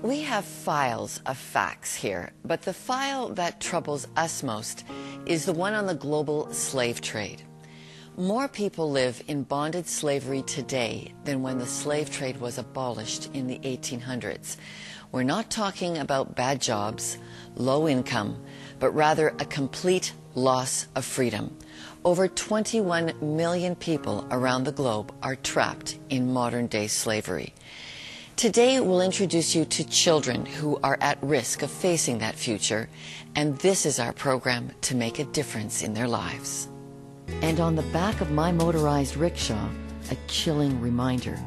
We have files of facts here, but the file that troubles us most is the one on the global slave trade. More people live in bonded slavery today than when the slave trade was abolished in the 1800s. We're not talking about bad jobs, low income, but rather a complete loss of freedom. Over 21 million people around the globe are trapped in modern-day slavery. Today, we'll introduce you to children who are at risk of facing that future, and this is our program to make a difference in their lives. And on the back of my motorized rickshaw, a chilling reminder: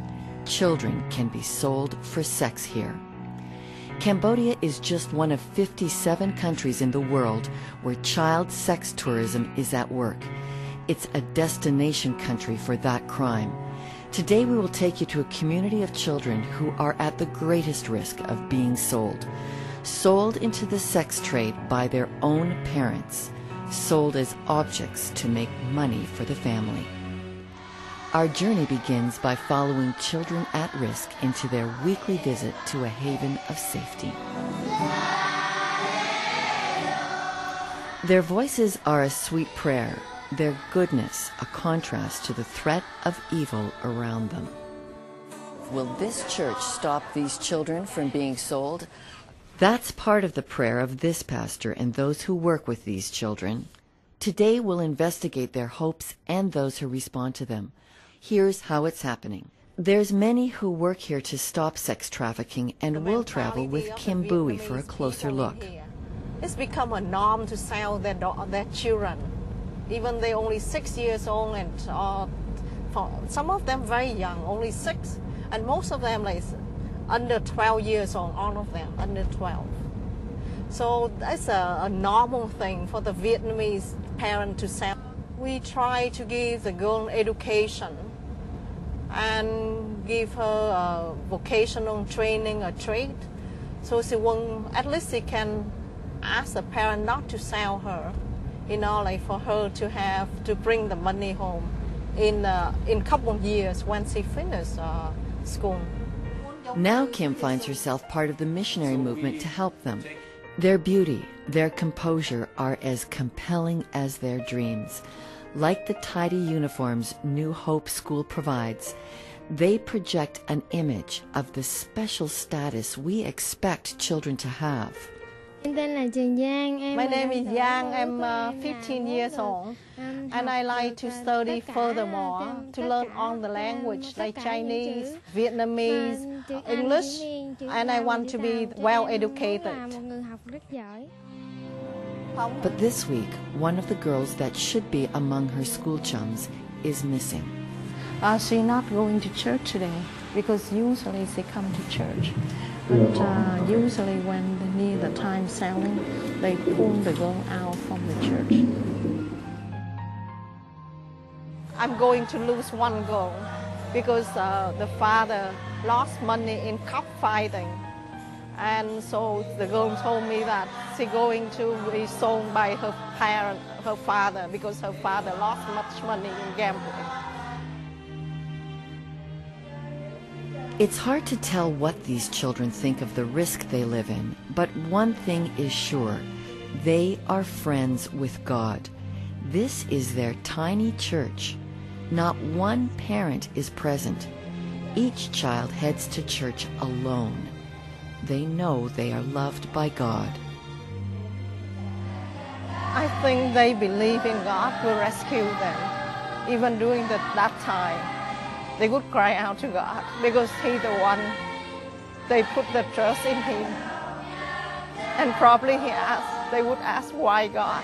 children can be sold for sex here. Cambodia is just one of 57 countries in the world where child sex tourism is at work. It's a destination country for that crime. Today we will take you to a community of children who are at the greatest risk of being sold into the sex trade by their own parents, sold as objects to make money for the family. Our journey begins by following children at risk into their weekly visit to a haven of safety. Their voices are a sweet prayer, their goodness a contrast to the threat of evil around them. Will this church stop these children from being sold? That's part of the prayer of this pastor and those who work with these children. Today we'll investigate their hopes and those who respond to them. Here's how it's happening. There's many who work here to stop sex trafficking, and we'll travel with Kim Bui for a closer look. It's become a norm to sell their children, even they're only 6 years old, and for some of them very young, only 6, and most of them like under 12 years old, all of them under 12. So that's a normal thing for the Vietnamese parent to sell. We try to give the girl education and give her a vocational training, a trade, so she won't, at least she can ask the parent not to sell her, you know, like for her to have to bring the money home in a couple of years when she finishes school. Now Kim finds herself part of the missionary movement to help them. Their beauty, their composure are as compelling as their dreams. Like the tidy uniforms New Hope School provides, they project an image of the special status we expect children to have. My name is Yang. I'm 15 years old, and I like to study furthermore, to learn all the language like Chinese, Vietnamese, English, and I want to be well educated. But this week, one of the girls that should be among her school chums is missing. She's not going to church today because usually they come to church. But usually when they need the time selling, they pull the girl out from the church. I'm going to lose one girl because the father lost money in cockfighting. And so the girl told me that she's going to be sold by her father, because her father lost much money in gambling. It's hard to tell what these children think of the risk they live in, but one thing is sure: they are friends with God. This is their tiny church. Not one parent is present. Each child heads to church alone. They know they are loved by God. I think they believe in God will rescue them. Even during that time, they would cry out to God because He's the one. They put their trust in Him. And probably they would ask, why God?